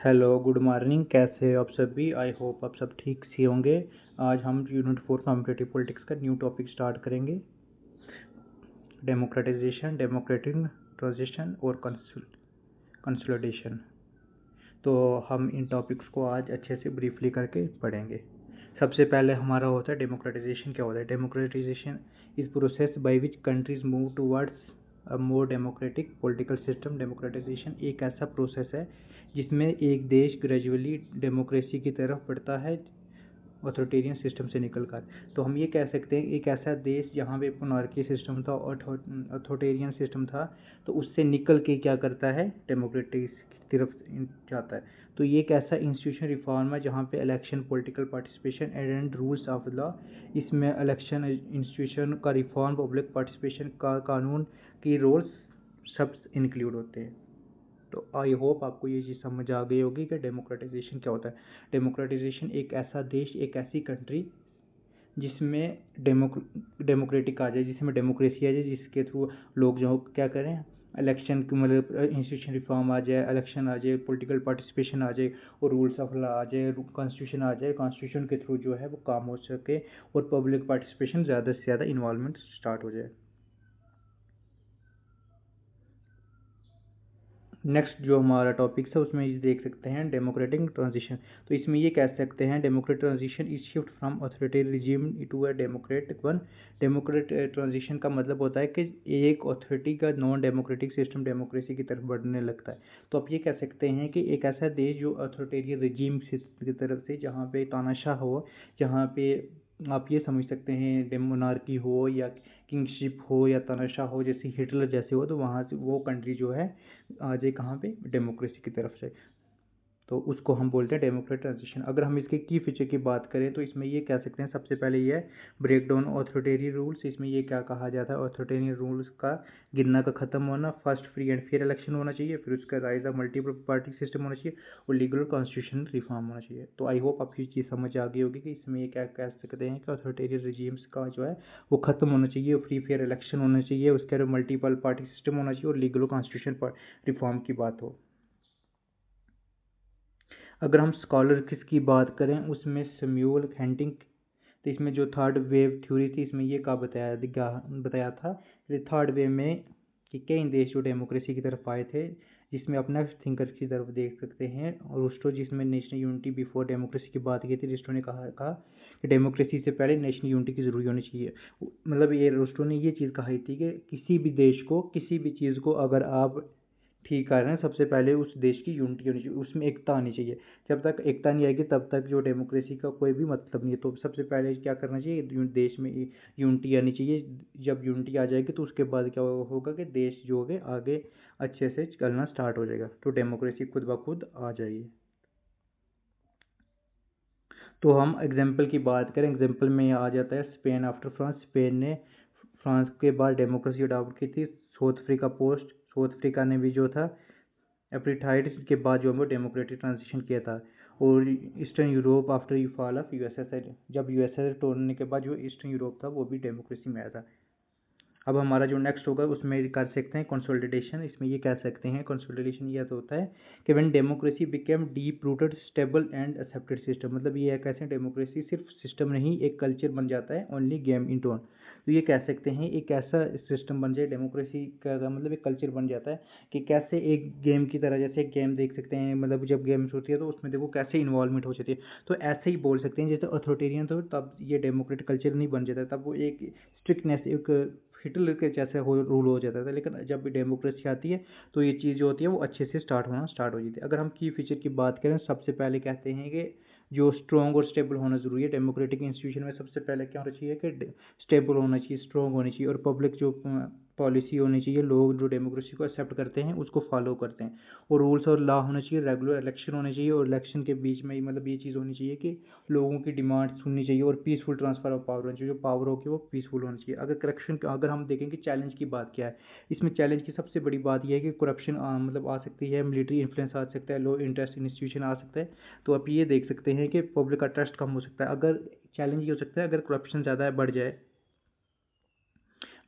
Hello, good morning. कैसे हो आप सभी? आई होप आप सब ठीक से होंगे। आज हम यूनिट 4 कॉम्पिटिटिव पॉलिटिक्स का न्यू टॉपिक स्टार्ट करेंगे, डेमोक्रेटाइजेशन, डेमोक्रेटिक ट्रांजिशन और कंसोलिडेशन। तो हम इन टॉपिक्स को आज अच्छे से ब्रीफली करके पढ़ेंगे। सबसे पहले हमारा होता है डेमोक्रेटाइजेशन। क्या होता है? Democratisation is process by which countries move towards a more democratic political system. Democratisation एक ऐसा प्रोसेस है जिसमें एक देश ग्रेजुअली डेमोक्रेसी की तरफ बढ़ता है, ऑथोरिटेरियन सिस्टम से निकलकर। तो हम ये कह सकते हैं एक ऐसा देश जहाँ पे मोनार्की सिस्टम था, ऑथोरिटेरियन सिस्टम था, तो उससे निकल के क्या करता है, डेमोक्रेटिक की तरफ जाता है। तो ये एक ऐसा इंस्टीट्यूशन रिफॉर्म है जहाँ पे election, political participation and rules of law, इसमें इलेक्शन इंस्टीट्यूशन का रिफॉर्म, पब्लिक पार्टिसिपेशन का कानून की रूल्स सब इंक्लूड होते हैं। तो आई होप आपको ये चीज़ समझ आ गई होगी कि डेमोक्रेटाइजेशन क्या होता है। डेमोक्रेटाइजेशन एक ऐसा देश, एक ऐसी कंट्री जिसमें डेमोक्रेटिक आ जाए, जिसमें डेमोक्रेसी आ जाए, जिसके थ्रू लोग जो क्या करें, इलेक्शन की मतलब इंस्टीट्यूशन रिफॉर्म आ जाए, इलेक्शन आ जाए, पॉलिटिकल पार्टिसिपेशन आ जाए और रूल्स ऑफ लॉ आ जाए, कॉन्स्टिट्यूशन आ जाए, कॉन्स्टिट्यूशन के थ्रू जो है वो काम हो सके और पब्लिक पार्टिसिपेशन ज़्यादा से ज़्यादा इन्वॉल्वमेंट स्टार्ट हो जाए। नेक्स्ट जो हमारा टॉपिक है उसमें ये देख सकते हैं डेमोक्रेटिक ट्रांजिशन। तो इसमें ये कह सकते हैं democratic transition is shift from authoritarian regime to a democratic one. Democratic transition का मतलब होता है कि एक ऑथोरिटी का नॉन डेमोक्रेटिक सिस्टम डेमोक्रेसी की तरफ बढ़ने लगता है। तो आप ये कह सकते हैं कि एक ऐसा देश जो ऑथोरिटेरियन रिजीम की तरफ से, जहाँ पे तानाशाह हो, जहाँ पे आप ये समझ सकते हैं मोनार्की हो या किंगशिप हो या तानाशाह हो, जैसे हिटलर जैसे हो, तो वहाँ से वो कंट्री जो है आ जाए कहाँ पे, डेमोक्रेसी की तरफ से। तो उसको हम बोलते हैं डेमोक्रेटिक ट्रांजिशन। अगर हम इसके की फीचर की बात करें तो इसमें ये कह सकते हैं, सबसे पहले ये है ब्रेक डाउन ऑथोरिटेरियन रूल्स। इसमें ये क्या कहा जाता है, ऑथोरिटेरियन रूल्स का गिरना का खत्म होना। First free and fair election होना चाहिए, फिर उसका rise of multiple party system होना चाहिए और लीगल कॉन्स्टिट्यूशन रिफॉर्म होना चाहिए। तो आई होप आपकी चीज़ समझ आ गई होगी कि इसमें ये क्या कह सकते हैं कि ऑथोरिटेरियन रिजीम्स का जो है वो खत्म होना चाहिए, फ्री फेयर इलेक्शन होना चाहिए, उसके बाद मल्टीपल पार्टी सिस्टम होना चाहिए और लीगल कॉन्स्टिट्यूशन रिफॉर्म की बात हो। अगर हम स्कॉलर की बात करें उसमें सैमुअल हैंटिंग, तो इसमें जो थर्ड वेव थ्योरी थी इसमें ये क्या बताया था कि थर्ड वेव में कि कई देश जो डेमोक्रेसी की तरफ आए थे, जिसमें अपना थिंकर की तरफ देख सकते हैं। और रुस्टो जिसमें नेशनल यूनिटी बिफोर डेमोक्रेसी की बात की थी, रुस्टो ने कहा कि डेमोक्रेसी से पहले नेशनल यूनिटी की ज़रूरी होनी चाहिए। मतलब ये रुस्टो ने ये चीज़ कही थी कि किसी भी देश को, किसी भी चीज़ को अगर आप ठीक कर रहे हैं, सबसे पहले उस देश की यूनिटी होनी चाहिए, उसमें एकता आनी चाहिए। जब तक एकता नहीं आएगी तब तक जो डेमोक्रेसी का कोई भी मतलब नहीं है। तो सबसे पहले क्या करना चाहिए, देश में यूनिटी आनी चाहिए। जब यूनिटी आ जाएगी तो उसके बाद क्या होगा कि देश जो है आगे अच्छे से चलना स्टार्ट हो जाएगा, तो डेमोक्रेसी खुद ब खुद आ जाएगी। तो हम एग्जाम्पल की बात करें, एग्जाम्पल में आ जाता है स्पेन आफ्टर फ्रांस। स्पेन ने फ्रांस के बाद डेमोक्रेसी अडॉप्ट की थी। साउथ अफ्रीका ने भी जो था एपरीटाइड के बाद जो है डेमोक्रेटिक ट्रांजिशन किया था। और eastern Europe after you fall of USSR, जब यूएसएसआर तोड़ने के बाद जो ईस्टर्न यूरोप था वो भी डेमोक्रेसी में आया था। अब हमारा जो नेक्स्ट होगा उसमें कर सकते हैं कंसोलिडेशन। इसमें ये कह सकते हैं कंसोलिडेशन ये तो होता है कि when democracy became deep rooted stable and accepted system. मतलब ये कैसे डेमोक्रेसी सिर्फ सिस्टम नहीं, एक कल्चर बन जाता है, ओनली गेम इन टोन। तो ये कह सकते हैं एक ऐसा सिस्टम बन जाए, डेमोक्रेसी का मतलब एक कल्चर बन जाता है कि कैसे एक गेम की तरह, जैसे एक गेम देख सकते हैं, मतलब जब गेम्स होती है तो उसमें देखो कैसे इन्वॉल्वमेंट हो जाती है। तो ऐसे ही बोल सकते हैं जैसे अथॉरिटेरियन तो तब ये डेमोक्रेटिक कल्चर नहीं बन जाता, तब वो एक स्ट्रिक्टनेस, एक हिटलर के जैसे रूल हो जाता था। लेकिन जब भी डेमोक्रेसी आती है तो ये चीज़ जो होती है वो अच्छे से स्टार्ट हो जाती है। अगर हम की फीचर की बात करें, सबसे पहले कहते हैं कि जो स्ट्रॉन्ग और स्टेबल होना ज़रूरी है। डेमोक्रेटिक इंस्टीट्यूशन में सबसे पहले क्या होना चाहिए कि स्टेबल होना चाहिए, स्ट्रॉन्ग होनी चाहिए और पब्लिक जो पॉलिसी होनी चाहिए, लोग जो डेमोक्रेसी को एक्सेप्ट करते हैं उसको फॉलो करते हैं। और रूल्स और लॉ होना चाहिए, रेगुलर इलेक्शन होने चाहिए और इलेक्शन के बीच में मतलब ये चीज़ होनी चाहिए कि लोगों की डिमांड सुननी चाहिए और पीसफुल ट्रांसफर ऑफ पावर होनी चाहिए, जो पावर होगी वो पीसफुल होनी चाहिए। अगर करप्शन, अगर हम देखेंगे चैलेंज की बात क्या है, इसमें चैलेंज की सबसे बड़ी बात यह है कि करप्शन मतलब आ सकती है, मिलिट्री इन्फ्लुएंस आ सकता है, लो इंटरेस्ट इंस्टीट्यूशन आ सकता है। तो आप ये देख सकते हैं कि पब्लिक का ट्रस्ट कम हो सकता है। अगर चैलेंज ये हो सकता है अगर करप्शन ज़्यादा बढ़ जाए,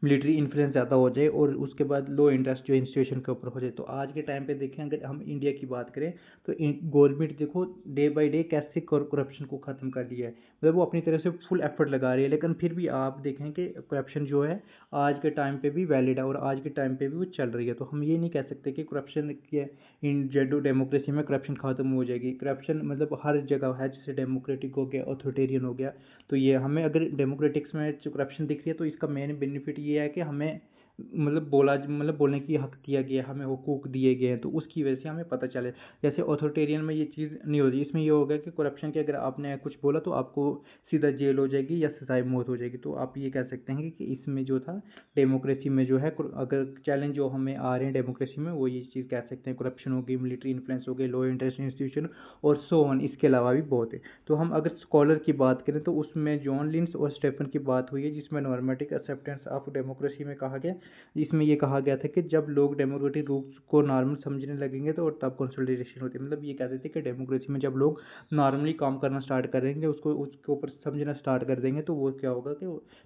मिलिट्री इन्फ्लुएंस ज़्यादा हो जाए और उसके बाद लो इंटरेस्ट जो इंस्टीट्यूशन के ऊपर हो जाए। तो आज के टाइम पे देखें, अगर हम इंडिया की बात करें तो गवर्नमेंट देखो डे बाय डे कैसे करप्शन को ख़त्म कर दिया है, मतलब वो अपनी तरफ से फुल एफर्ट लगा रही है, लेकिन फिर भी आप देखें कि करप्शन जो है आज के टाइम पे भी वैलिड है और आज के टाइम पे भी वो चल रही है। तो हम ये नहीं कह सकते कि करप्शन के इन जेडो डेमोक्रेसी में करप्शन ख़त्म हो जाएगी। करप्शन मतलब हर जगह है, जैसे डेमोक्रेटिक हो गया, ऑथोरिटेरियन हो गया। तो ये हमें अगर डेमोक्रेटिक्स में जो करप्शन दिख रही है तो इसका मेन बेनिफिट ये है कि हमें मतलब बोलने की हक दिया गया है, हमें हुकूक दिए गए हैं, तो उसकी वजह से हमें पता चले। जैसे ऑथोरिटेरियन में ये चीज़ नहीं होती, इसमें ये होगा कि करप्शन के अगर आपने कुछ बोला तो आपको सीधा जेल हो जाएगी या सजाए मौत हो जाएगी। तो आप ये कह सकते हैं कि इसमें जो था डेमोक्रेसी में जो है अगर चैलेंज जो हमें आ रहे हैं डेमोक्रेसी में, वो ये चीज़ कह सकते हैं, करप्शन हो गई, मिलिट्री इन्फ्लुएंस हो गई, लो इंटरेस्ट इंस्टीट्यूशन और सो ऑन। इसके अलावा भी बहुत है। तो हम अगर स्कॉलर की बात करें तो उसमें जॉन लिंस और स्टेफन की बात हुई है, जिसमें नॉर्मेटिक एक्सेप्टेंस ऑफ डेमोक्रेसी में कहा गया, इसमें ये कहा गया था कि जब लोग डेमोक्रेटिक रूल्स को नॉर्मल समझने लगेंगे तो और तब कंसोलिडेशन होती है। मतलब ये कहते थे कि डेमोक्रेसी में जब लोग नॉर्मली काम करना स्टार्ट करेंगे, उसको उसके ऊपर समझना स्टार्ट कर देंगे, तो वो क्या होगा कि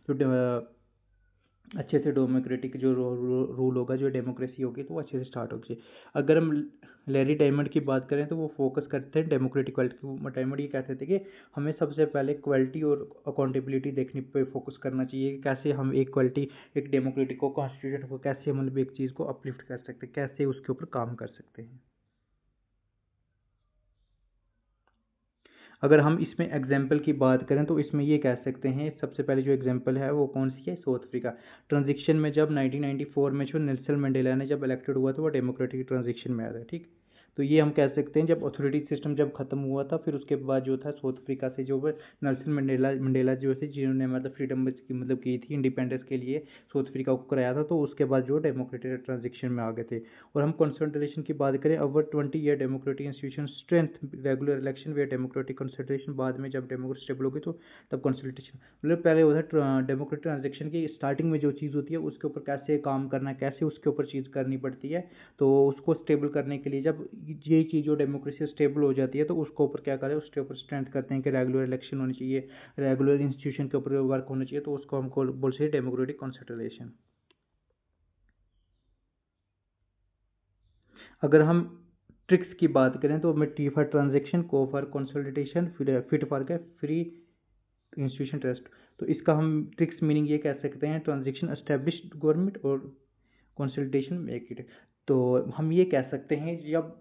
जो अच्छे से डेमोक्रेटिक जो रूल होगा, जो डेमोक्रेसी होगी, तो वो अच्छे से स्टार्ट होगी। अगर हम लैरी डायमंड की बात करें तो वो फोकस करते हैं डेमोक्रेटिक क्वालिटी। डायमंड ये कहते थे कि हमें सबसे पहले क्वालिटी और अकाउंटेबिलिटी देखने पे फोकस करना चाहिए कि कैसे हम एक क्वालिटी, एक डेमोक्रेटिक को, कॉन्स्टिट्यूशन को कैसे हम मतलब एक चीज़ को अपलिफ्ट कर सकते हैं, कैसे उसके ऊपर काम कर सकते हैं। अगर हम इसमें एग्जाम्पल की बात करें तो इसमें ये कह सकते हैं, सबसे पहले जो एग्जाम्पल है वो कौन सी है, साउथ अफ्रीका। ट्रांजिशन में जब 1994 में जो नेल्सन मंडेला ने जब इलेक्टेड हुआ था वो डेमोक्रेटिक ट्रांजिशन में आया था, ठीक। तो ये हम कह सकते हैं जब अथॉरिटी सिस्टम जब खत्म हुआ था, फिर उसके बाद जो था साउथ अफ्रीका से जो नेल्सन मंडेला मंडेला जो थे, जिन्होंने मतलब फ्रीडम की मतलब की थी इंडिपेंडेंस के लिए, साउथ अफ्रीका को कराया था, तो उसके बाद जो डेमोक्रेटिक ट्रांजिशन में आ गए थे। और हम कंसोलिडेशन की बात करें, over 20 year democratic institution strength, regular election way democratic consolidation, बाद में जब डेमोक्रेसी स्टेबल होगी तो तब कंसोलिडेशन। मतलब पहले होता है डेमोक्रेटिक ट्रांजेक्शन की स्टार्टिंग में जो चीज़ होती है उसके ऊपर कैसे काम करना है, कैसे उसके ऊपर चीज़ करनी पड़ती है। तो उसको स्टेबल करने के लिए जब ये चीज़ जो डेमोक्रेसी स्टेबल हो जाती है तो उसके ऊपर क्या करें, उसके ऊपर स्ट्रेंथ करते हैं कि रेगुलर इलेक्शन होनी चाहिए, रेगुलर इंस्टीट्यूशन के ऊपर वर्क होना चाहिए, तो उसको हम बोल सकते हैं डेमोक्रेटिक कंसोलिडेशन। अगर हम ट्रिक्स की बात करें तो हमें टी फॉर ट्रांजेक्शन, को फॉर कंसोलिडेशन, फिट फॉर क्या, फ्री इंस्टीट्यूशन ट्रस्ट। तो इसका हम ट्रिक्स मीनिंग ये कह सकते हैं, ट्रांजेक्शन एस्टेब्लिश्ड गवर्नमेंट और कंसोलिडेशन मेक इट। तो हम ये कह सकते हैं जब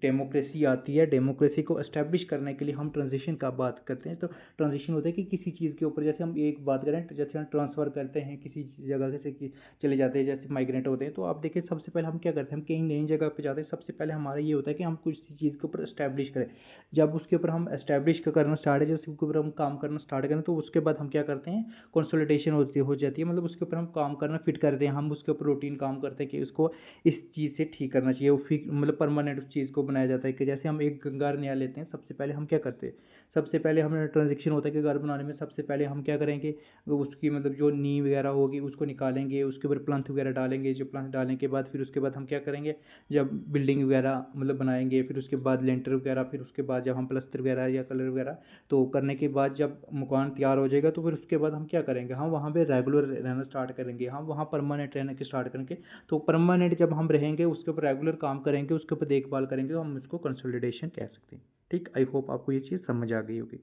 डेमोक्रेसी आती है, डेमोक्रेसी को एस्टेब्लिश करने के लिए हम ट्रांजिशन का बात करते हैं। तो ट्रांजिशन होता है कि किसी चीज़ के ऊपर, जैसे हम एक बात करें, जैसे हम ट्रांसफ़र करते हैं किसी जगह से कि चले जाते हैं, जैसे माइग्रेंट होते हैं, तो आप देखिए सबसे पहले हम क्या करते हैं, हम कहीं नई जगह पे जाते हैं, सबसे पहले हमारा ये होता है कि हम कुछ चीज़ के ऊपर एस्टेब्लिश करें। जब उसके ऊपर हम एस्टेब्लिश करना स्टार्ट है, जैसे उसके ऊपर हम काम करना स्टार्ट करें, तो उसके बाद हम क्या करते हैं, कंसोलिडेशन हो जाती है, मतलब उसके ऊपर हम काम करना फिट करते हैं, हम उसके ऊपर रूटीन काम करते हैं कि उसको इस चीज़ से ठीक करना चाहिए, वो मतलब परमानेंट उस चीज़ को बनाया जाता है। कि जैसे हम एक घर नया लेते हैं, सबसे पहले हम क्या करते हैं, सबसे पहले हमें ट्रांजेक्शन होता है कि घर बनाने में सबसे पहले हम क्या करेंगे, उसकी मतलब जो नींव वगैरह होगी उसको निकालेंगे, उसके ऊपर प्लंथ वगैरह डालेंगे, जो प्लंथ डालने के बाद फिर उसके बाद हम क्या करेंगे, जब बिल्डिंग वगैरह मतलब बनाएंगे, फिर उसके बाद लेंटर वगैरह, फिर उसके बाद जब हम प्लस्तर वगैरह या कलर वगैरह तो करने के बाद जब मकान तैयार हो जाएगा, तो फिर उसके बाद हम क्या करेंगे, हम वहाँ पे रेगुलर रहना स्टार्ट करेंगे, हम वहाँ परमानेंट रहने के स्टार्ट करेंगे। तो परमानेंट जब हम रहेंगे, उसके ऊपर रेगुलर काम करेंगे, उसके ऊपर देखभाल करेंगे, तो हम इसको कंसोलिडेशन कह सकते हैं। ठीक, आई होप आपको ये चीज़ समझ आ गई होगी।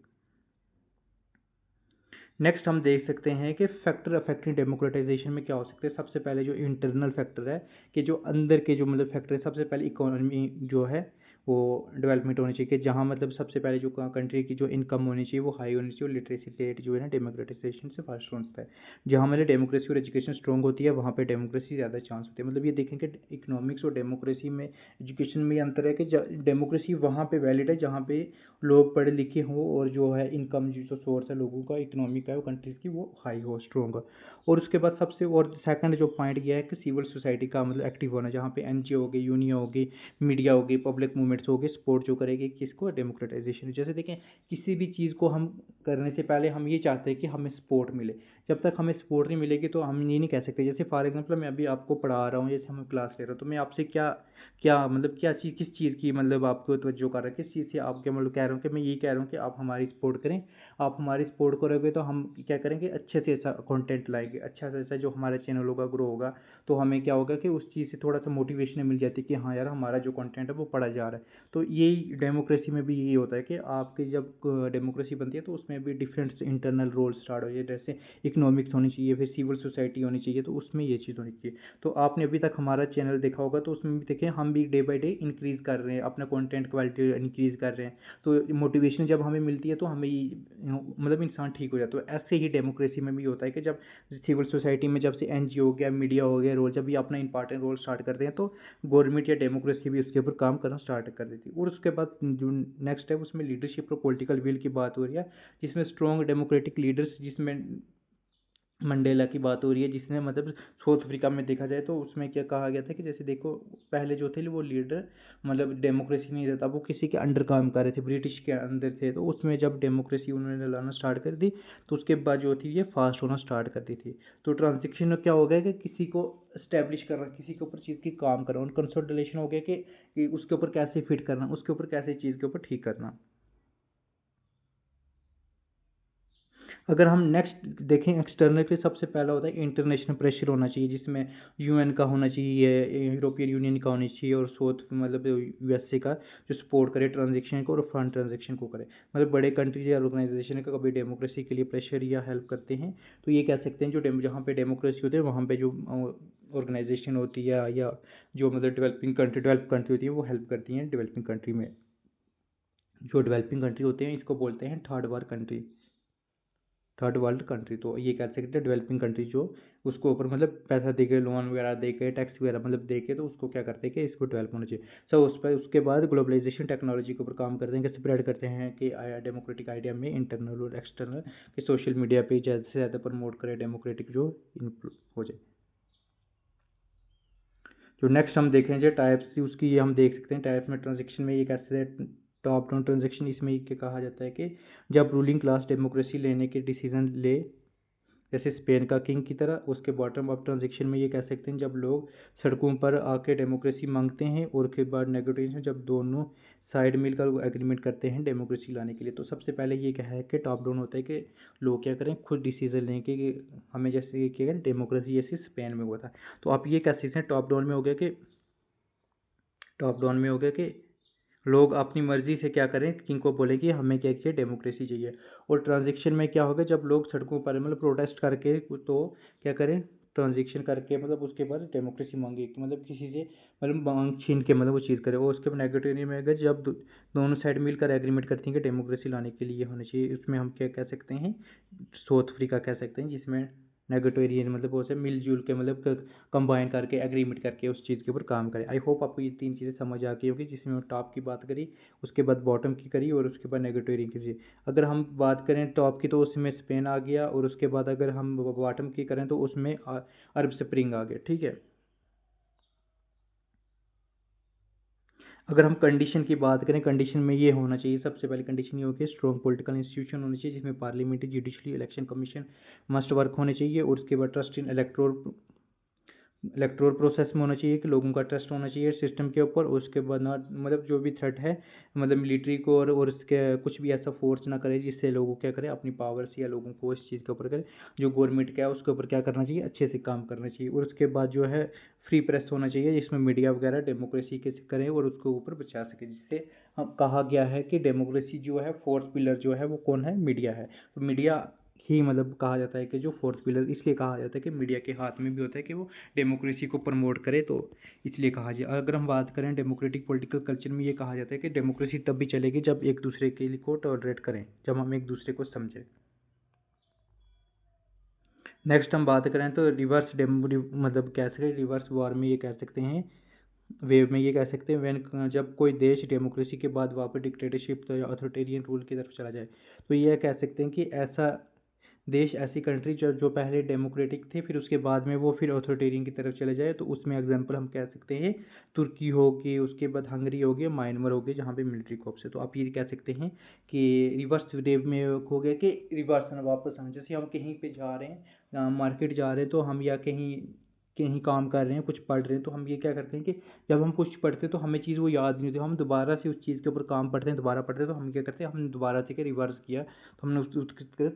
नेक्स्ट हम देख सकते हैं कि फैक्टर अफेक्टिंग डेमोक्रेटाइजेशन में क्या हो सकते हैं। सबसे पहले जो इंटरनल फैक्टर है, कि जो अंदर के जो मतलब फैक्टर है, सबसे पहले इकोनॉमी जो है वो डेवलपमेंट होनी चाहिए, कि जहाँ मतलब सबसे पहले जो कंट्री की जो इनकम होनी चाहिए वो हाई होनी चाहिए, और लिटरेसी रेट जो है ना डेमोक्रेटाइजेशन से फर्स्ट होता है। जहाँ मतलब डेमोक्रेसी और एजुकेशन स्ट्रॉन्ग होती है, वहाँ पे डेमोक्रेसी ज़्यादा चांस होते हैं। मतलब ये देखें कि इकोनॉमिक्स और डेमोक्रेसी में, एजुकेशन में ये अंतर है कि डेमोक्रेसी वहाँ पे वैलिड है जहाँ पे लोग पढ़े लिखे हों, और जो है इनकम जो सोर्स है लोगों का, इकोनॉमी का है वो कंट्रीज़ की, वो हाई हो, स्ट्रॉन्ग हो। और उसके बाद सबसे और सेकंड जो पॉइंट किया है कि सिविल सोसाइटी का मतलब एक्टिव होना, जहाँ पे एनजीओ होगी, यूनियन होगी, मीडिया होगी, पब्लिक मूवमेंट्स होगी, सपोर्ट जो करेगी किसको, डेमोक्रेटाइजेशन। जैसे देखें, किसी भी चीज़ को हम करने से पहले हम ये चाहते हैं कि हमें सपोर्ट मिले। जब तक हमें सपोर्ट नहीं मिलेगी तो हम ये नहीं कह सकते। जैसे फॉर एग्जांपल मैं अभी आपको पढ़ा रहा हूँ, जैसे हम क्लास ले रहा हूँ, तो मैं आपसे क्या क्या मतलब क्या चीज़ किस चीज़ की मतलब आपको तवज्जो कर रहा है, किस चीज़ से आपके मतलब कह रहा हूँ कि मैं ये कह रहा हूँ कि आप हमारी सपोर्ट करें। आप हमारी सपोर्ट करोगे तो हम क्या करेंगे, अच्छे से अच्छा कंटेंट लाएंगे, अच्छा से अच्छा जो हमारा चैनल होगा ग्रो होगा। तो हमें क्या होगा कि उस चीज़ से थोड़ा सा मोटिवेशन मिल जाती है कि हाँ यार हमारा जो कंटेंट है वो पढ़ा जा रहा है। तो यही डेमोक्रेसी में भी यही होता है कि आपकी जब डेमोक्रेसी बनती है तो उसमें भी डिफरेंट इंटरनल रोल स्टार्ट हो जाए, जैसे इकोनॉमिक्स होनी चाहिए, फिर सिविल सोसाइटी होनी चाहिए, तो उसमें ये चीज़ होनी चाहिए। तो आपने अभी तक हमारा चैनल देखा होगा तो उसमें भी देखें हम भी डे बाई डे इंक्रीज़ कर रहे हैं, अपना कंटेंट क्वालिटी इंक्रीज़ कर रहे हैं। तो मोटिवेशन जब हमें मिलती है तो हमें मतलब इंसान ठीक हो जाता है। तो ऐसे ही डेमोक्रेसी में भी होता है कि जब सिविल सोसाइटी में जब से एनजीओ हो गया, मीडिया हो गया, रोल जब भी अपना इंपॉर्टेंट रोल स्टार्ट करते हैं तो गवर्नमेंट या डेमोक्रेसी भी उसके ऊपर काम करना स्टार्ट कर देती है। और उसके बाद जो नेक्स्ट है उसमें लीडरशिप और पॉलिटिकल विल की बात हो रही है, जिसमें स्ट्रॉन्ग डेमोक्रेटिक लीडर्स, जिसमें मंडेला की बात हो रही है, जिसने मतलब साउथ अफ्रीका में देखा जाए तो उसमें क्या कहा गया था कि जैसे देखो पहले जो थे वो लीडर मतलब डेमोक्रेसी नहीं रहता, वो किसी के अंडर काम कर रहे थे, ब्रिटिश के अंदर थे। तो उसमें जब डेमोक्रेसी उन्होंने लाना स्टार्ट कर दी तो उसके बाद जो थी ये फास्ट होना स्टार्ट कर दी थी। तो ट्रांजेक्शन में क्या हो गया कि किसी को स्टैब्लिश करना, किसी के ऊपर चीज़ की काम करना, और कंसोलिडेशन हो गया कि उसके ऊपर कैसे फिट करना, उसके ऊपर कैसे चीज़ के ऊपर ठीक करना। अगर हम नेक्स्ट देखें एक्सटर्नल पे, सबसे पहला होता है इंटरनेशनल प्रेशर होना चाहिए, जिसमें यूएन का होना चाहिए, यूरोपियन यूनियन का होना चाहिए, और साउथ मतलब यूएसए का जो सपोर्ट करे ट्रांजेक्शन को और फंड ट्रांजेक्शन को करे। मतलब बड़े कंट्रीज या ऑर्गेनाइजेशन का कभी डेमोक्रेसी के लिए प्रेशर या हेल्प करते हैं तो ये कह सकते हैं जो जहाँ पे डेमोक्रेसी होती है वहाँ पे जो ऑर्गेनाइजेशन होती है या जो मतलब डेवलप कंट्री होती है वो हेल्प करती हैं डेवलपिंग कंट्री में। जो डेवलपिंग कंट्री होते हैं इसको बोलते हैं third world country, third world country. तो ये कह सकते हैं डेवलपिंग कंट्री जो उसको ऊपर मतलब पैसा दे के, लोन वगैरह दे के, टैक्स वगैरह मतलब दे के, तो उसको क्या करते हैं कि इसको डेवलप होना चाहिए। सो उस पर उसके बाद ग्लोबलाइजेशन टेक्नोलॉजी के ऊपर काम करते हैं कि स्प्रेड करते हैं कि डेमोक्रेटिक आइडिया में इंटरनल और एक्सटर्नल कि सोशल मीडिया पे ज़्यादा से ज़्यादा प्रमोट करें डेमोक्रेटिक जो हो जाए। जो नेक्स्ट हम देखें जो टाइप्स उसकी ये हम देख सकते हैं टाइप्स में ट्रांजेक्शन में ये कैसे टॉप डाउन ट्रांजेक्शन, इसमें ये क्या कहा जाता है कि जब रूलिंग क्लास डेमोक्रेसी लेने के डिसीजन ले, जैसे स्पेन का किंग की तरह। उसके बॉटम अप ट्रांजेक्शन में ये कह सकते हैं जब लोग सड़कों पर आके डेमोक्रेसी मांगते हैं, और के बाद नेगोटिएशन जब दोनों साइड मिलकर एग्रीमेंट करते हैं डेमोक्रेसी लाने के लिए। तो सबसे पहले ये क्या है कि टॉप डाउन होता है कि लोग क्या करें, खुद डिसीजन लें कि हमें जैसे ये क्या डेमोक्रेसी जैसे स्पेन में हुआ था। तो आप ये कह सकते हैं टॉप डाउन में हो गया कि टॉप डाउन में हो गया कि लोग अपनी मर्जी से क्या करें, किंग को बोले कि हमें क्या चाहिए, डेमोक्रेसी चाहिए। और ट्रांजेक्शन में क्या होगा जब लोग सड़कों पर मतलब प्रोटेस्ट करके तो क्या करें, ट्रांजेक्शन करके मतलब उसके बाद डेमोक्रेसी मांगे कि मतलब किसी से मतलब मांग छीन के मतलब वो चीज़ करे। और उसके बाद नेगेटिव में अगर जब दोनों साइड मिलकर एग्रीमेंट करती हैं कि डेमोक्रेसी लाने के लिए होना चाहिए, उसमें हम क्या कह सकते हैं, साउथ अफ्रीका कह सकते हैं, जिसमें नेगेटोरियन मतलब वो से मिलजुल के मतलब कंबाइन करके एग्रीमेंट करके उस चीज़ के ऊपर काम करें। आई होप आपको ये तीन चीज़ें समझ आ गई होगी, जिसमें टॉप की बात करी, उसके बाद बॉटम की करी, और उसके बाद नेगेटोरियन की करी। अगर हम बात करें टॉप की तो उसमें स्पेन आ गया, और उसके बाद अगर हम बॉटम की करें तो उसमें अरब स्प्रिंग आ गया। ठीक है। अगर हम कंडीशन की बात करें, कंडीशन में ये होना चाहिए, सबसे पहले कंडीशन ये होगी स्ट्रॉन्ग पॉलिटिकल इंस्टीट्यूशन होनी चाहिए, जिसमें parliamentary, judiciary, election commission must work होने चाहिए। और उसके बाद ट्रस्ट इन इलेक्टोरल प्रोसेस में होना चाहिए कि लोगों का ट्रस्ट होना चाहिए सिस्टम के ऊपर। उसके बाद ना मतलब जो भी थ्रेट है मतलब मिलिट्री को और उसके कुछ भी ऐसा फोर्स ना करे जिससे लोगों क्या करें अपनी पावर से या लोगों को इस चीज़ के ऊपर करे। जो गवर्नमेंट क्या है उसके ऊपर क्या करना चाहिए, अच्छे से काम करना चाहिए। और उसके बाद जो है फ्री प्रेस होना चाहिए, जिसमें मीडिया वगैरह डेमोक्रेसी के करें और उसके ऊपर बचा सके, जिससे हम कहा गया है कि डेमोक्रेसी जो है फोर्थ पिलर जो है वो कौन है, मीडिया है। तो मीडिया ही मतलब कहा जाता है कि जो फोर्थ पिलर इसलिए कहा जाता है कि मीडिया के हाथ में भी होता है कि वो डेमोक्रेसी को प्रमोट करे, तो इसलिए कहा जाए। अगर हम बात करें डेमोक्रेटिक पॉलिटिकल कल्चर में, ये कहा जाता है कि डेमोक्रेसी तब भी चलेगी जब एक दूसरे के लिए को टॉलरेट करें, जब हम एक दूसरे को समझें। नेक्स्ट हम बात करें तो रिवर्स मतलब कह सकते हैं रिवर्स वॉर में ये कह सकते हैं, वेव में ये कह सकते हैं व्हेन जब कोई देश डेमोक्रेसी के बाद वापस डिक्टेटरशिप या अथॉरिटेरियन रूल की तरफ चला जाए। तो ये कह सकते हैं कि ऐसा देश, ऐसी कंट्री जो पहले डेमोक्रेटिक थे फिर उसके बाद में वो फिर ऑथोरिटेरियन की तरफ चले जाए, तो उसमें एग्जांपल हम कह सकते हैं तुर्की हो गई, उसके बाद हंगरी हो गया, म्यांमार हो गया, जहाँ पे मिलिट्री कॉप्स है। तो आप ये कह सकते हैं कि रिवर्स वेव में हो गया कि रिवर्स वापस हम, जैसे हम कहीं पे जा रहे हैं, मार्केट जा रहे हैं, तो हम या कहीं कहीं काम कर रहे हैं, कुछ पढ़ रहे हैं, तो हम ये क्या करते हैं कि जब हम कुछ पढ़ते हैं तो हमें चीज़ वो याद नहीं होती, हम दोबारा से उस चीज़ के ऊपर काम पढ़ते हैं, दोबारा पढ़ते हैं, तो हम क्या करते हैं, हमने दोबारा से क्या रिवर्स किया, तो हमने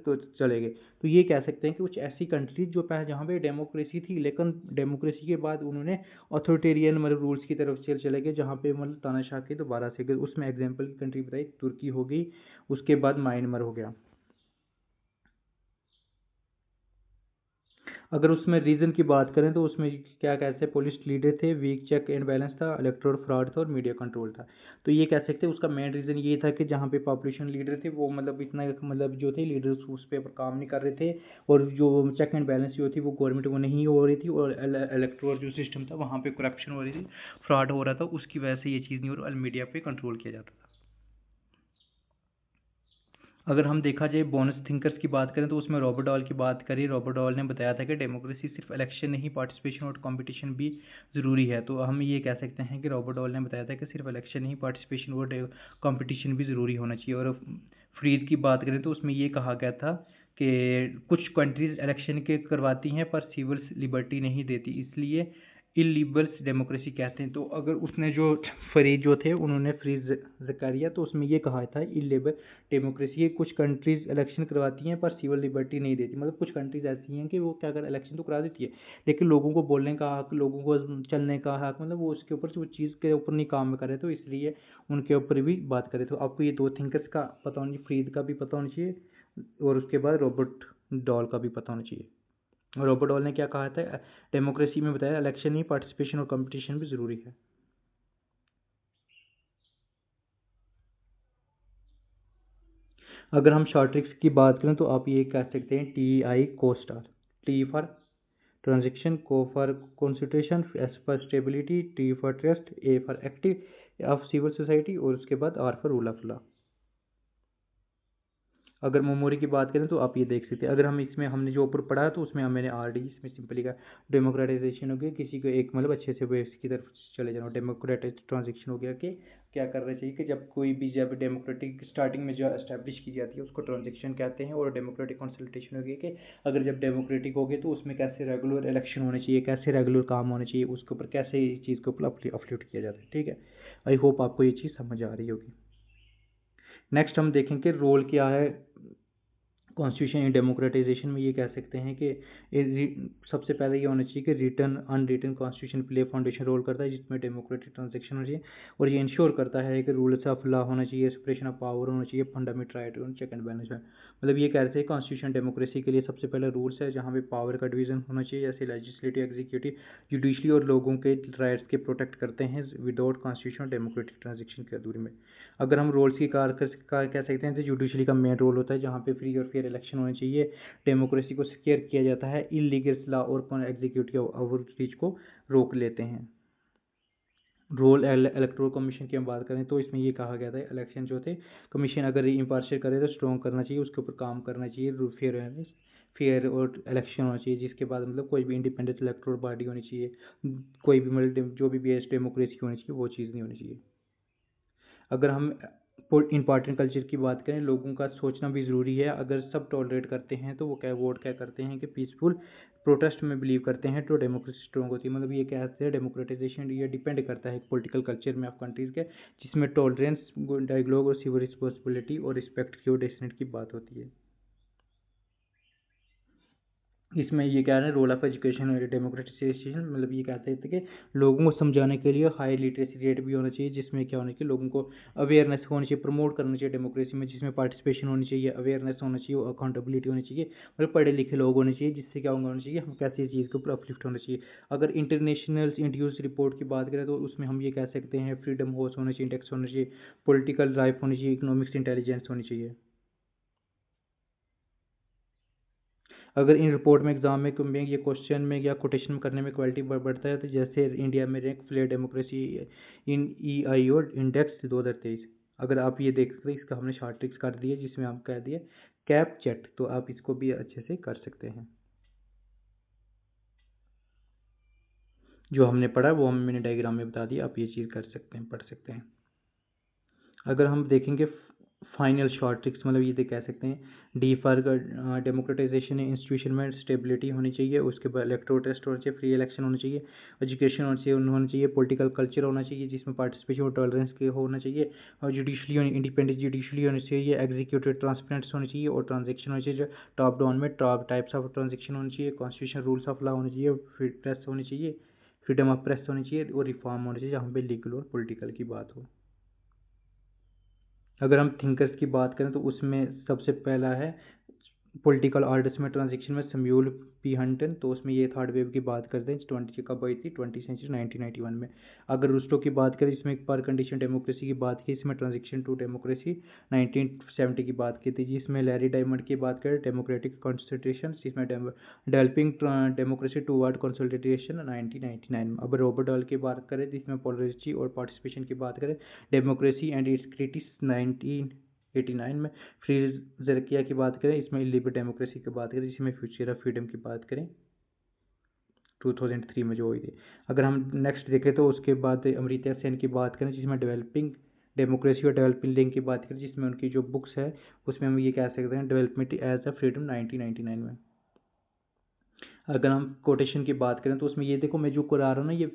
तो चले गए। तो ये कह सकते हैं कि कुछ ऐसी कंट्री जो पहले जहाँ पे डेमोक्रेसी थी, लेकिन डेमोक्रेसी के बाद उन्होंने अथॉरिटेरियन मतलब रूल्स की तरफ चले गए, जहाँ पे मतलब तानाशाह के दोबारा से गए। उसमें एग्जाम्पल की कंट्री बताई तुर्की हो गई, उसके बाद म्यांमार हो गया। अगर उसमें रीजन की बात करें तो उसमें क्या कहते हैं, पुलिस लीडर थे, वीक चेक एंड बैलेंस था, इलेक्टोरल फ्रॉड था और मीडिया कंट्रोल था। तो ये कह सकते हैं उसका मेन रीज़न ये था कि जहाँ पे पॉपुलेशन लीडर थे वो मतलब इतना मतलब जो थे लीडर्स उस पे काम नहीं कर रहे थे, और जो चेक एंड बैलेंस जो थी वो गवर्नमेंट वो नहीं हो रही थी, और इलेक्टोरल जो सिस्टम था वहाँ पे करप्शन हो रही थी, फ्रॉड हो रहा था, उसकी वजह से ये चीज़ नहीं हो रही, मीडिया पे कंट्रोल किया जाता था। अगर हम देखा जाए बोनस थिंकर्स की बात करें तो उसमें रॉबर्ट डॉल की बात करें, रॉबर्ट डॉल ने बताया था कि डेमोक्रेसी सिर्फ इलेक्शन नहीं, पार्टिसिपेशन और कंपटीशन भी ज़रूरी है। तो हम ये कह सकते हैं कि रॉबर्ट डॉल ने बताया था कि सिर्फ इलेक्शन नहीं, पार्टिसिपेशन और कंपटीशन भी ज़रूरी होना चाहिए। और फ्रीज की बात करें तो उसमें ये कहा गया था कि कुछ कंट्रीज इलेक्शन के करवाती हैं पर सिविल लिबर्टी नहीं देती, इसलिए इलिबरल्स डेमोक्रेसी कहते हैं। तो अगर उसने जो फरीद जो थे उन्होंने फ्रीज जकारिया, तो उसमें ये कहा था इलिबरल डेमोक्रेसी है, कुछ कंट्रीज इलेक्शन करवाती हैं पर सिविल लिबर्टी नहीं देती, मतलब कुछ कंट्रीज ऐसी हैं कि वो क्या कर इलेक्शन तो करा देती है लेकिन लोगों को बोलने का हक, लोगों को चलने का हक, मतलब वो उसके ऊपर से वो चीज़ के ऊपर नहीं काम करे, तो इसलिए उनके ऊपर भी बात करें। तो आपको ये दो थिंकर्स का पता होना चाहिए, फ्रीद का भी पता होना चाहिए और उसके बाद रॉबर्ट डॉल का भी पता होना चाहिए। रॉबर्ट डॉल ने क्या कहा था, डेमोक्रेसी में बताया इलेक्शन ही, पार्टिसिपेशन और कंपटीशन भी ज़रूरी है। अगर हम शॉर्ट ट्रिक्स की बात करें तो आप ये कह सकते हैं TI को स्टार, T फॉर ट्रांजेक्शन, को for concentration, S for stability, T for trust, A for active of civil society और उसके बाद R for rule of law. अगर मेमोरी की बात करें तो आप ये देख सकते हैं, अगर हम इसमें हमने जो ऊपर पढ़ा है तो उसमें मैंने RD इसमें सिंपली का डेमोक्रेटाइजेशन हो गया, किसी को एक मतलब अच्छे से वेस्ट की तरफ चले जाना, डेमोक्रेटिक ट्रांजेक्शन हो गया कि क्या करना चाहिए कि जब कोई भी जब डेमोक्रेटिक स्टार्टिंग में जो एस्टेब्लिश की जाती है उसको ट्रांजेक्शन कहते हैं, और डेमोक्रेटिक कंसल्टेशन हो गया कि अगर जब डेमोक्रेटिक हो गए तो उसमें कैसे रेगुलर इलेक्शन होने चाहिए, कैसे रेगुलर काम होने चाहिए, उसके ऊपर कैसे इस चीज़ के ऊपर अपलोड किया जाता है। ठीक है, आई होप आपको ये चीज़ समझ आ रही होगी। नेक्स्ट हम देखेंगे रोल क्या है कॉन्स्टिट्यूशन इन डेमोक्रेटाइजेशन में। ये कह सकते हैं कि सबसे पहले ये होना चाहिए कि return unwritten constitution play foundation role करता है जिसमें डेमोक्रेटिक ट्रांजेक्शन होना चाहिए, और ये इंश्योर करता है कि रूल्स ऑफ लॉ होना चाहिए, सेपरेशन ऑफ पावर होना चाहिए, फंडामेंटल राइट और चेक एंड बैलेंस है। मतलब ये कहते हैं कॉन्स्टिट्यूशन डेमोक्रेसी के लिए सबसे पहले रूल्स है जहाँ पे पावर का डिवीजन होना चाहिए, जैसे लेजिस्लेटिव, एग्जीक्यूटिव, जुडिशरी, और लोगों के राइट्स के प्रोटेक्ट करते हैं विदाउट कॉन्स्टिट्यूशन डेमोक्रेटिक ट्रांजेक्शन की अधूरी में। अगर हम रोल्स की कार कह सकते हैं तो जुडिशरी का मेन रोल होता है जहाँ पे फ्री और फेयर इलेक्शन होने चाहिए, डेमोक्रेसी को सिक्योर किया जाता है, इलीगल लॉ और एग्जीक्यूटिव आउटरीच को रोक लेते हैं। रोल इलेक्टोरल कमीशन की हम बात करें तो इसमें ये कहा गया था इलेक्शन जो थे कमीशन अगर इम्पार्शियल करे तो स्ट्रॉन्ग करना चाहिए, उसके ऊपर काम करना चाहिए, फेयर और इलेक्शन होना चाहिए, जिसके बाद मतलब कोई भी इंडिपेंडेंट इलेक्टोरल बॉडी होनी चाहिए, कोई भी मतलब जो भी बेस्ड डेमोक्रेसी होनी चाहिए वो चीज़ नहीं होनी चाहिए। अगर हम इम्पॉर्टेंट कल्चर की बात करें, लोगों का सोचना भी ज़रूरी है, अगर सब टॉलरेट करते हैं तो वो क्या वोट क्या करते हैं कि पीसफुल प्रोटेस्ट में बिलीव करते हैं तो डेमोक्रेसी स्ट्रॉन्ग होती है। मतलब ये कहते हैं डेमोक्रेटाइजेशन ये डिपेंड करता है पॉलिटिकल कल्चर में ऑफ कंट्रीज़ के, जिसमें टॉलरेंस, डायलॉग और सिविल रिस्पॉन्सिबिलिटी और रिस्पेक्ट की और डेसेंट की बात होती है। इसमें ये कह रहे हैं रोल ऑफ एजुकेशन और डेमोक्रेटाइजेशन, मतलब ये कहते थे कि लोगों को समझाने के लिए हाई लिटरेसी रेट भी होना चाहिए, जिसमें क्या होना चाहिए लोगों को अवेयरनेस होनी चाहिए, प्रमोट करना चाहिए डेमोक्रेसी में, जिसमें पार्टिसिपेशन होनी चाहिए, अवेयरनेस होना चाहिए, अकाउंटेबिलिटी होनी चाहिए, मतलब पढ़े लिखे लोग होने चाहिए, जिससे क्या होना चाहिए हम कैसी चीज़ के ऊपर अपलिफ्ट होना चाहिए। अगर इंटरनेशनल इंड्यूस रिपोर्ट की बात करें तो उसमें हम ये कह सकते हैं फ्रीडम हाउस होना चाहिए, इंडेक्स होना चाहिए, पॉलिटिकल राइट होनी चाहिए, इकोनॉमिक्स इंटेलिजेंस होनी चाहिए। अगर इन रिपोर्ट में एग्जाम में ये क्वेश्चन में या कोटेशन करने में क्वालिटी बढ़ता है, तो जैसे इंडिया में rank flawed democracy in EIO index 2023, अगर आप ये देख सकते हैं, इसका हमने शॉर्ट ट्रिक्स कर दिए जिसमें हम कह दिए कैपचैट, तो आप इसको भी अच्छे से कर सकते हैं। जो हमने पढ़ा वो मैंने डायग्राम में बता दिया, आप ये चीज़ कर सकते हैं, पढ़ सकते हैं। अगर हम देखेंगे फाइनल शॉर्ट ट्रिक्स, मतलब ये कह सकते हैं डी फॉर डेमोक्रेटाइजेशन इंस्टीट्यूशन में स्टेबिलिटी होनी चाहिए, उसके बाद इलेक्टोरल टेस्ट होना चाहिए, फ्री इलेक्शन होना चाहिए, एजुकेशन होना चाहिए, पॉलिटिकल कल्चर होना चाहिए जिसमें पार्टिसिपेशन और टॉलरेंस के होना चाहिए, और जुडिशली इंडिपेंडेंट जुडिशली होनी चाहिए, एग्जीक्यूटिव ट्रांसपेरेंस होनी चाहिए, और ट्रांजेक्शन होनी चाहिए टॉप डाउन में, टॉप टाइप्स ऑफ ट्रांजेक्शन होनी चाहिए, कॉन्स्टिट्यूशन रूल्स ऑफ लॉ होनी चाहिए, प्रेस होनी चाहिए, फ्रीडम ऑफ प्रेस होनी चाहिए, और रिफॉर्म होनी चाहिए जहाँ पे लीगल और पॉलिटिकल की बात हो। अगर हम थिंकर्स की बात करें तो उसमें सबसे पहला है पॉलिटिकल आर्ट्स में ट्रांजेक्शन में सैमुअल पी हंटन, तो उसमें ये थर्ड वेव की बात करते हैं, 20 कब आई थी, 20 सेंचुरी 1991 में। अगर रूस्टो की बात करें इसमें एक पर कंडीशन डेमोक्रेसी की बात की, इसमें ट्रांजेक्शन टू डेमोक्रेसी 1970 की बात की थी, जिसमें लैरी डायमंड की बात करें डेमोक्रेटिक कॉन्स्टिट्यूशन, जिसमें developing democracy toward consolidation 1999 में। अब रॉबर्ट डॉल की बात करें जिसमें पॉलिसी और पार्टिसिपेशन की बात करें डेमोक्रेसी एंड इट्स क्रिटिक्स 1989 में। फ्री जरकिया की बात करें इसमें लिबरल डेमोक्रेसी की बात करें, जिसमें फ्यूचर ऑफ फ्रीडम की बात करें 2003 में जो हुई थी। अगर हम नेक्स्ट देखें तो उसके बाद अमृत्या सेन की बात करें जिसमें डेवलपिंग डेमोक्रेसी और डेवलपिंग लिंक की बात करें, जिसमें उनकी जो बुक्स है उसमें हम ये कह सकते हैं डेवलपमेंट एज अ फ्रीडम 1999 में। अगर हम कोटेशन की बात करें तो उसमें ये देखो मैं जो करा रहा हूँ ना ये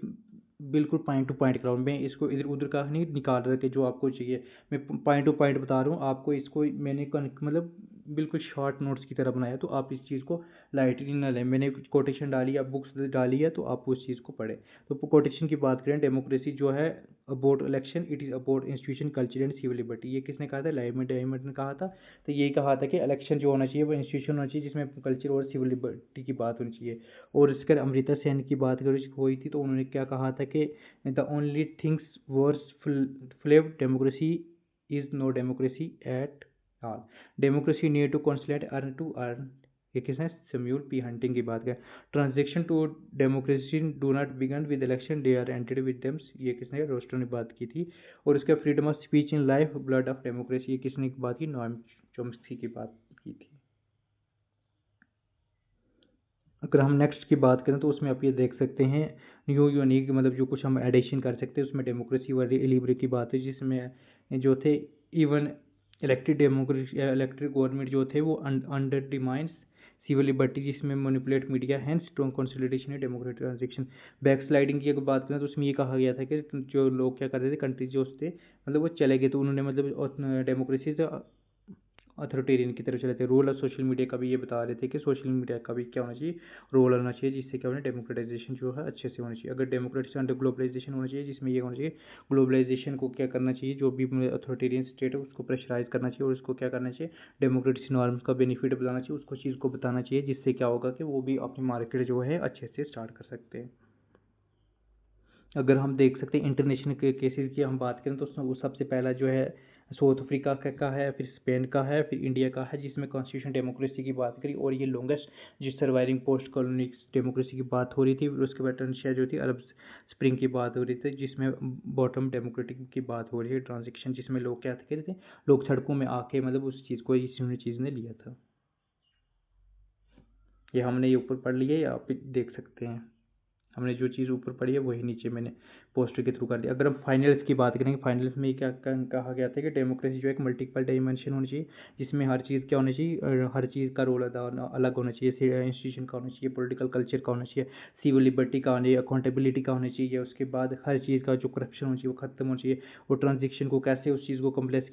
बिल्कुल पॉइंट टू पॉइंट करा रहा हूँ, मैं इसको इधर उधर का नहीं निकाल रहा कि जो आपको चाहिए, मैं पॉइंट टू पॉइंट बता रहा हूँ आपको। इसको मैंने मतलब बिल्कुल शॉर्ट नोट्स की तरह बनाया, तो आप इस चीज़ को लाइटली ना लें। मैंने कोटेशन डाली, आप बुक्स डाली है तो आप उस चीज़ को पढ़ें। तो कोटेशन की बात करें डेमोक्रेसी जो है about election, it is about institution culture and civil liberty, ये किसने कहा था, लाइमन डायमंड ने कहा था। तो यही कहा था कि इलेक्शन जो होना चाहिए वो इंस्टीट्यूशन होना चाहिए जिसमें कल्चर और सिविल लिबर्टी की बात होनी चाहिए। और इसके अमृता सेन की बात करें हुई थी तो उन्होंने क्या कहा था कि the only things worse flawed democracy is no democracy at all, democracy need to consolidate earn to earn, ये किसने, सैमुअल पी हंटिंग की बात करें। Transition to democracy do not begin with election, they are ended with them, ये किसने, Rustow ने बात की थी। और इसका freedom of speech in life blood of democracy, ये किसने की बात की, नोएम चोम्स्की की बात की थी। अगर हम नेक्स्ट की बात करें तो उसमें आप ये देख सकते हैं न्यू यूनिक, मतलब जो कुछ हम एडिशन कर सकते हैं उसमें डेमोक्रेसी वाली लिबरे की बात है, जिसमें जो थे even elected democracy elected government जो थे वो अंडर डिमाइंस सिविल लिबर्टी, जिसमें manipulate media hand strong consolidation है डेमोक्रेटिक ट्रांजेक्शन। बैक स्लाइडिंग की अगर बात करें तो उसमें ये कहा गया था कि जो लोग क्या कर रहे थे, कंट्रीज जो थे मतलब वो चले गए, तो उन्होंने मतलब डेमोक्रेसी से अथॉरिटेरियन की तरफ चले थे। रोल ऑफ सोशल मीडिया का भी ये बता रहे थे कि सोशल मीडिया का भी क्या होना चाहिए, रोल होना चाहिए, जिससे क्या होना, डेमोक्रेटाइजेशन जो है अच्छे से होना चाहिए। अगर डेमोक्रेटाइजेशन अंडर ग्लोबलाइजेशन होना चाहिए, जिसमें ये होना चाहिए ग्लोबलाइजेशन को क्या करना चाहिए, जो भी अथॉरिटेरियन स्टेट है उसको प्रेशराइज करना चाहिए और उसको क्या करना चाहिए, डेमोक्रेटिक नॉर्म्स का बेनिफिट बताना चाहिए, उसको चीज़ को बताना चाहिए, जिससे क्या होगा कि वो भी अपनी मार्केट जो है अच्छे से स्टार्ट कर सकते हैं। अगर हम देख सकते हैं इंटरनेशनल के केसेस की हम बात करें तो वो सबसे पहला जो है साउथ अफ्रीका का है, फिर स्पेन का है, फिर इंडिया का है, जिसमें कॉन्स्टिट्यूशन डेमोक्रेसी की बात करी, और ये लॉन्गेस्ट जो सर्वाइविंग पोस्ट कॉलोनी डेमोक्रेसी की बात हो रही थी। फिर उसके बाद टर्नशिया जो थी अरब स्प्रिंग की बात हो रही थी, जिसमें बॉटम डेमोक्रेटिक की बात हो रही है, ट्रांजेक्शन, जिसमें लोग क्या कहते थे, लोग सड़कों में आके मतलब उस चीज़ को इस चीज़ ने लिया था। ये हमने ये ऊपर पढ़ लिया, या आप देख सकते हैं, हमने जो चीज़ ऊपर पढ़ी है वही नीचे मैंने पोस्टर के थ्रू कर दिया। अगर हम फाइनल्स की बात करेंगे, फाइनल्स में क्या कहा गया था कि डेमोक्रेसी जो एक मल्टीपल डायमेंशन होनी चाहिए, जिसमें हर चीज़ क्या होनी चाहिए, हर चीज़ का रोल अदा अलग होना चाहिए, इंस्टीट्यूशन का होना चाहिए, पॉलिटिकल कल्चर का होना चाहिए, सिविल लिबर्टी का होना चाहिए, अकाउंटेबिलिटी का होना चाहिए, उसके बाद हर चीज़ का जो करप्शन होना चाहिए वो खत्म होना चाहिए, और ट्रांजेक्शन को कैसे उस चीज़ को कम्प्लेक्स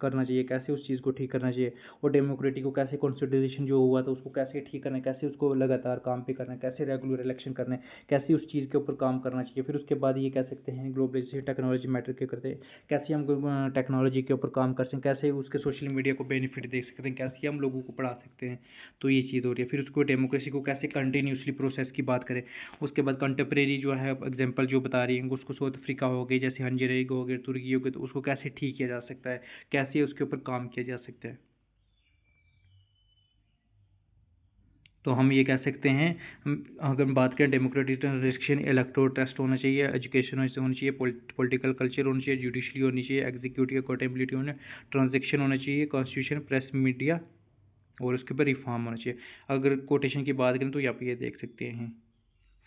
करना चाहिए, कैसे उस चीज़ को ठीक करना चाहिए, और डेमोक्रेटिक को कैसे कॉन्स्टिट्यूशन जो हुआ था उसको कैसे ठीक करना है, कैसे उसको लगातार काम पे करना है, कैसे रेगुलर इलेक्शन करना है, कैसे उस चीज़ के ऊपर काम करना चाहिए। फिर उसके बाद ये कह सकते हैं ग्लोबलाइजेशन टेक्नोलॉजी मैटर के करते हैं, कैसे हम टेक्नोलॉजी के ऊपर काम कर सकते हैं, कैसे उसके सोशल मीडिया को बेनिफिट दे सकते हैं, कैसे हम लोगों को पढ़ा सकते हैं, तो ये चीज़ हो रही है। फिर उसको डेमोक्रेसी को कैसे कंटिन्यूसली प्रोसेस की बात करें। उसके बाद कंटेम्प्रेरी जो है एग्जाम्पल जो बता रही है उसको साउथ अफ्रीका हो गई, जैसे हंगेरी हो गए, तुर्की हो गए, तो उसको कैसे ठीक किया जा सकता है, कैसे उसके ऊपर काम किया जा सकता है। तो हम ये कह सकते हैं, अगर हम बात करें डेमोक्रेटिक ट्रांजेक्शन, इलेक्टोरल ट्रस्ट होना चाहिए, एजुकेशन होनी चाहिए, पॉलिटिकल कल्चर होना चाहिए, जुडिशरी होनी चाहिए, एग्जीक्यूटिव अकाउंटेबिलिटी होना, ट्रांजेक्शन होना चाहिए, कॉन्स्टिट्यूशन, प्रेस, मीडिया, और उसके ऊपर रिफॉर्म होना चाहिए। अगर कोटेशन की बात करें तो यहाँ पे ये देख सकते हैं।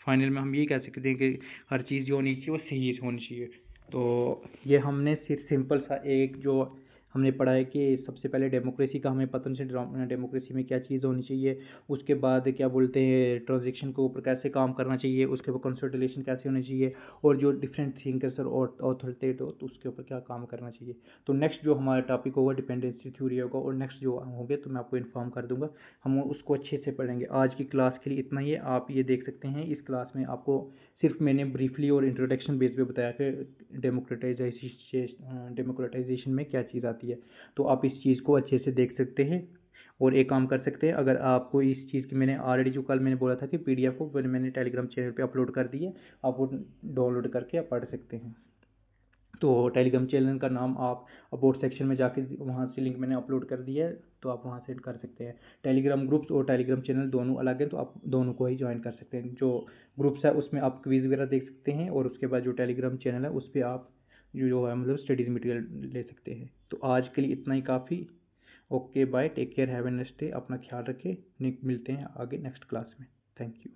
फाइनल में हम ये कह सकते हैं कि हर चीज़ जो होनी चाहिए वो सही होनी चाहिए। तो ये हमने सिर्फ सिंपल सा एक जो हमने पढ़ा है कि सबसे पहले डेमोक्रेसी का हमें पता नहीं, डेमोक्रेसी में क्या चीज़ होनी चाहिए, उसके बाद क्या बोलते हैं ट्रांजेक्शन के ऊपर कैसे काम करना चाहिए, उसके बाद कंसल्टेशन कैसे होनी चाहिए, और जो डिफरेंट थिंकर्स और ऑथोरिटेट हो तो उसके ऊपर क्या काम करना चाहिए। तो नेक्स्ट जो हमारा टॉपिक होगा डिपेंडेंसी थ्योरी होगा, और नेक्स्ट जो होंगे तो मैं आपको इन्फॉर्म कर दूंगा, हम उसको अच्छे से पढ़ेंगे। आज की क्लास के लिए इतना ही है। आप ये देख सकते हैं इस क्लास में आपको सिर्फ मैंने ब्रीफली और इंट्रोडक्शन बेस पे बताया कि डेमोक्रेटाइजेशन में क्या चीज़ आती है। तो आप इस चीज़ को अच्छे से देख सकते हैं, और एक काम कर सकते हैं, अगर आपको इस चीज़ की मैंने ऑलरेडी जो कल मैंने बोला था कि पीडीएफ को मैंने टेलीग्राम चैनल पे अपलोड कर दी है, आप वो डाउनलोड करके आप पढ़ सकते हैं। तो टेलीग्राम चैनल का नाम आप अबाउट सेक्शन में जाके वहाँ से लिंक मैंने अपलोड कर दिया है, तो आप वहाँ से कर सकते हैं। टेलीग्राम ग्रुप्स और टेलीग्राम चैनल दोनों अलग हैं, तो आप दोनों को ही ज्वाइन कर सकते हैं। जो ग्रुप्स है उसमें आप क्विज़ वगैरह देख सकते हैं, और उसके बाद जो टेलीग्राम चैनल है उस पर आप जो है मतलब स्टडीज़ मटेरियल ले सकते हैं। तो आज के लिए इतना ही काफ़ी। Okay bye, take care, have a nice day, अपना ख्याल रखें, मिलते हैं आगे नेक्स्ट क्लास में। Thank you.